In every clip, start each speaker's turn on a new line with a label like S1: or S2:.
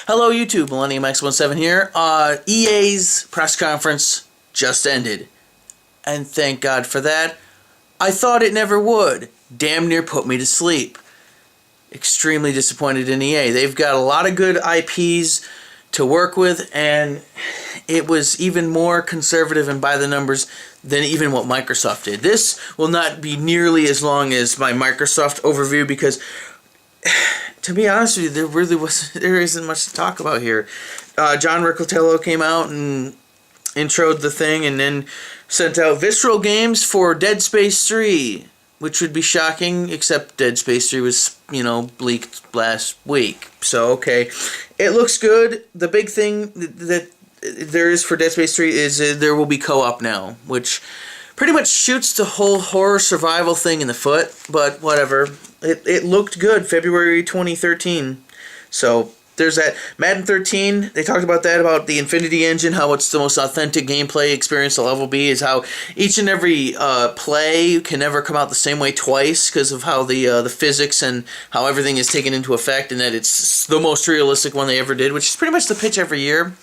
S1: Hello YouTube, MillenniumX17 here. EA's press conference just ended. And thank God for that. I thought it never would. Damn near put me to sleep. Extremely disappointed in EA. They've got a lot of good IPs to work with, and it was even more conservative and by the numbers than even what Microsoft did. This will not be nearly as long as my Microsoft overview because to be honest with you, there isn't much to talk about here. John Riccitiello came out and introed the thing and then sent out Visceral Games for Dead Space 3, which would be shocking, except Dead Space 3 was, leaked last week. So, okay. It looks good. The big thing that there is for Dead Space 3 is there will be co-op now, which pretty much shoots the whole horror survival thing in the foot, but whatever. It looked good, February 2013. So there's that. Madden 13, they talked about that, about the Infinity Engine, how it's the most authentic gameplay experience there'll ever be, is how each and every play can never come out the same way twice because of how the physics and how everything is taken into effect, and that it's the most realistic one they ever did, which is pretty much the pitch every year.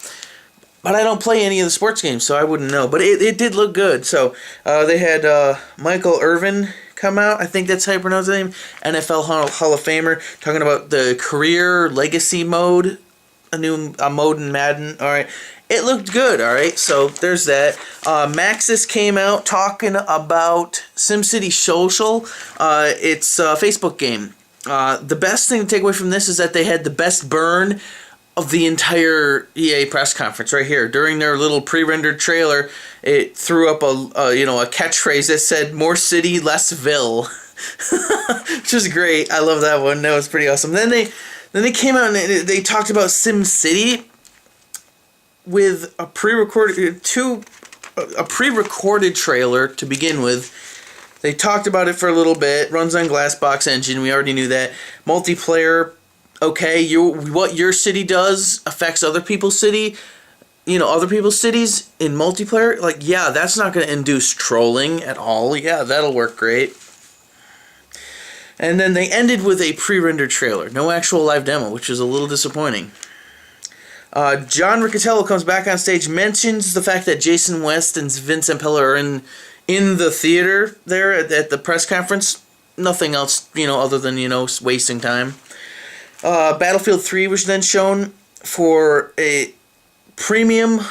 S1: But I don't play any of the sports games, so I wouldn't know. But it did look good. So they had Michael Irvin come out. I think that's how you pronounce his name. NFL Hall of Famer, talking about the career legacy mode, a new mode in Madden. All right, it looked good. All right, so there's that. Maxis came out talking about SimCity Social. It's a Facebook game. The best thing to take away from this is that they had the best burn of the entire EA press conference right here. During their little pre-rendered trailer, it threw up a catchphrase that said "More city, less Ville," which was great. I love that one. That was pretty awesome. Then they came out and they talked about SimCity with a pre-recorded trailer to begin with. They talked about it for a little bit. Runs on Glassbox engine. We already knew that. Multiplayer. Okay, what your city does affects other people's city, other people's cities in multiplayer. Like, yeah, that's not going to induce trolling at all. Yeah, that'll work great. And then they ended with a pre-rendered trailer. No actual live demo, which is a little disappointing. John Riccitiello comes back on stage, mentions the fact that Jason West and Vince Zampella are in the theater there at the press conference. Nothing else, other than, wasting time. Battlefield 3 was then shown for a premium,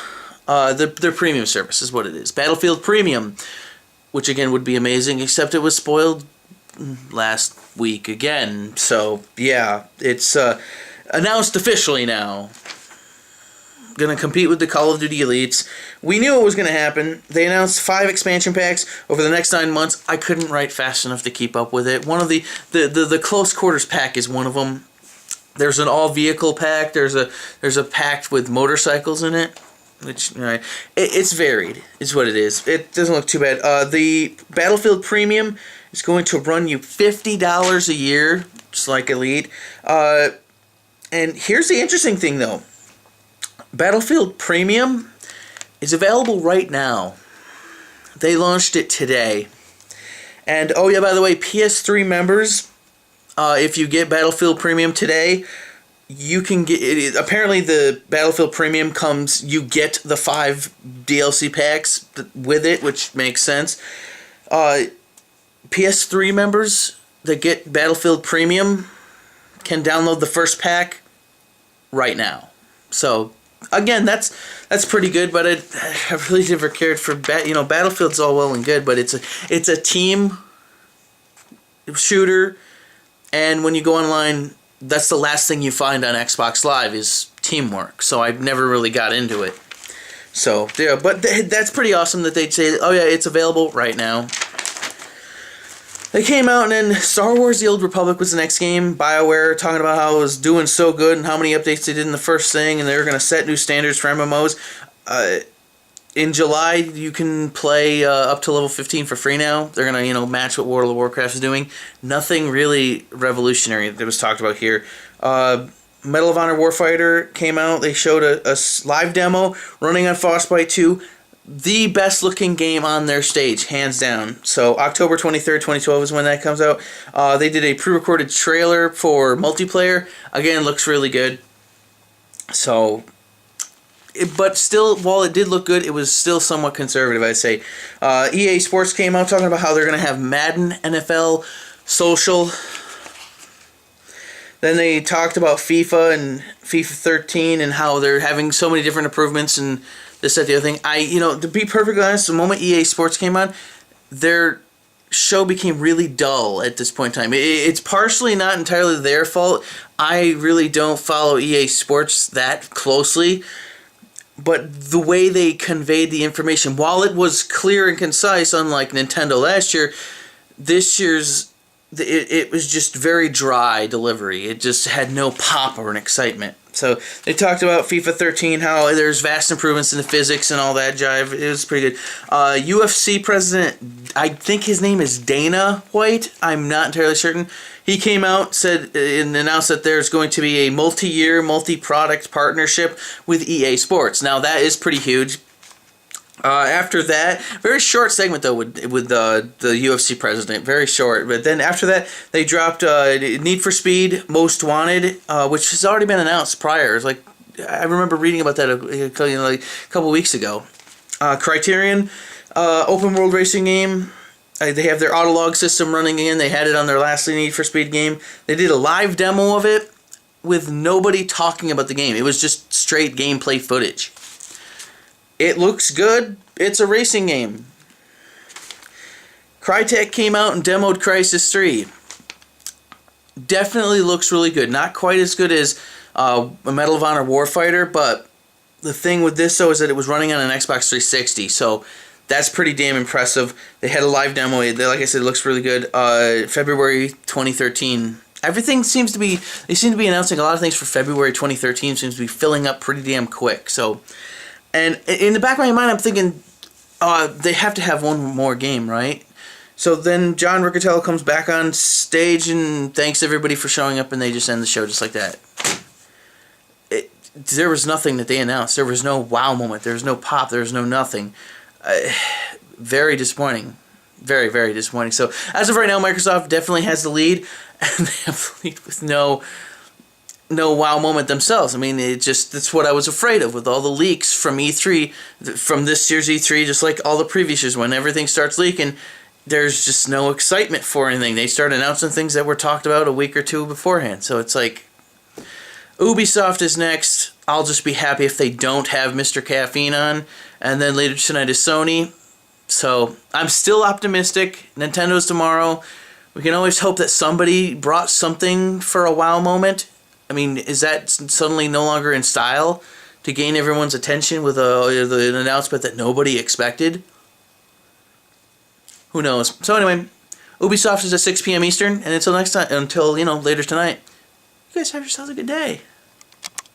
S1: their premium service is what it is. Battlefield Premium, which again would be amazing, except it was spoiled last week again. So, yeah, it's announced officially now. Going to compete with the Call of Duty Elites. We knew it was going to happen. They announced 5 expansion packs over the next 9 months. I couldn't write fast enough to keep up with it. One of the Close Quarters pack is one of them. There's an all-vehicle pack. There's a pack with motorcycles in it, which it's varied. Is what it is. It doesn't look too bad. The Battlefield Premium is going to run you $50 a year, just like Elite. And here's the interesting thing, though. Battlefield Premium is available right now. They launched it today. And oh yeah, by the way, PS3 members, if you get Battlefield Premium today, you can get it. Apparently the Battlefield Premium you get the 5 DLC packs with it, which makes sense. PS3 members that get Battlefield Premium can download the first pack right now. So again, that's pretty good, but I really never cared for Battlefield's all well and good, but it's a team shooter. And when you go online, that's the last thing you find on Xbox Live is teamwork. So I never really got into it. So, yeah, but that's pretty awesome that they'd say, oh yeah, it's available right now. They came out and then Star Wars The Old Republic was the next game. BioWare talking about how it was doing so good and how many updates they did in the first thing, and they were going to set new standards for MMOs. In July, you can play up to level 15 for free now. They're going to, match what World of Warcraft is doing. Nothing really revolutionary that was talked about here. Medal of Honor Warfighter came out. They showed a live demo running on Frostbite 2. The best looking game on their stage, hands down. So October 23rd, 2012 is when that comes out. They did a pre-recorded trailer for multiplayer. Again, looks really good. So, but still, while it did look good, it was still somewhat conservative, I'd say. EA Sports came out talking about how they're going to have Madden, NFL, Social. Then they talked about FIFA and FIFA 13 and how they're having so many different improvements and this, that, the other thing. To be perfectly honest, the moment EA Sports came on, their show became really dull at this point in time. It's partially not entirely their fault. I really don't follow EA Sports that closely. But the way they conveyed the information, while it was clear and concise, unlike Nintendo last year, this year's it was just very dry delivery. It just had no pop or an excitement. So they talked about FIFA 13, how there's vast improvements in the physics and all that jive. It was pretty good. UFC president, I think his name is Dana White. I'm not entirely certain. He came out, said, and announced that there's going to be a multi-year, multi-product partnership with EA Sports. Now that is pretty huge. After that, very short segment though with the UFC president, very short. But then after that, they dropped Need for Speed Most Wanted, which has already been announced prior. It's like I remember reading about that like a couple weeks ago. Criterion, open world racing game. They have their autolog system running again. They had it on their last Need for Speed game. They did a live demo of it with nobody talking about the game. It was just straight gameplay footage. It looks good. It's a racing game. Crytek came out and demoed Crysis 3. Definitely looks really good. Not quite as good as a Medal of Honor Warfighter, but the thing with this, though, is that it was running on an Xbox 360, so that's pretty damn impressive. They had a live demo. Like I said, it looks really good. February 2013. Everything seems to be... They seem to be announcing a lot of things for February 2013. Seems to be filling up pretty damn quick, so... And in the back of my mind, I'm thinking, they have to have one more game, right? So then John Riccatello comes back on stage and thanks everybody for showing up, and they just end the show just like that. There was nothing that they announced. There was no wow moment. There was no pop. There was no nothing. Very disappointing. Very, very disappointing. So as of right now, Microsoft definitely has the lead, and they have the lead with no wow moment themselves. I mean, that's what I was afraid of with all the leaks from E3, from this year's E3, just like all the previous years. When everything starts leaking, there's just no excitement for anything. They start announcing things that were talked about a week or two beforehand. So it's like, Ubisoft is next. I'll just be happy if they don't have Mr. Caffeine on. And then later tonight is Sony. So I'm still optimistic. Nintendo's tomorrow. We can always hope that somebody brought something for a wow moment. I mean, is that suddenly no longer in style to gain everyone's attention with an announcement that nobody expected? Who knows? So anyway, Ubisoft is at 6 p.m. Eastern, and until next time, later tonight, you guys have yourselves a good day.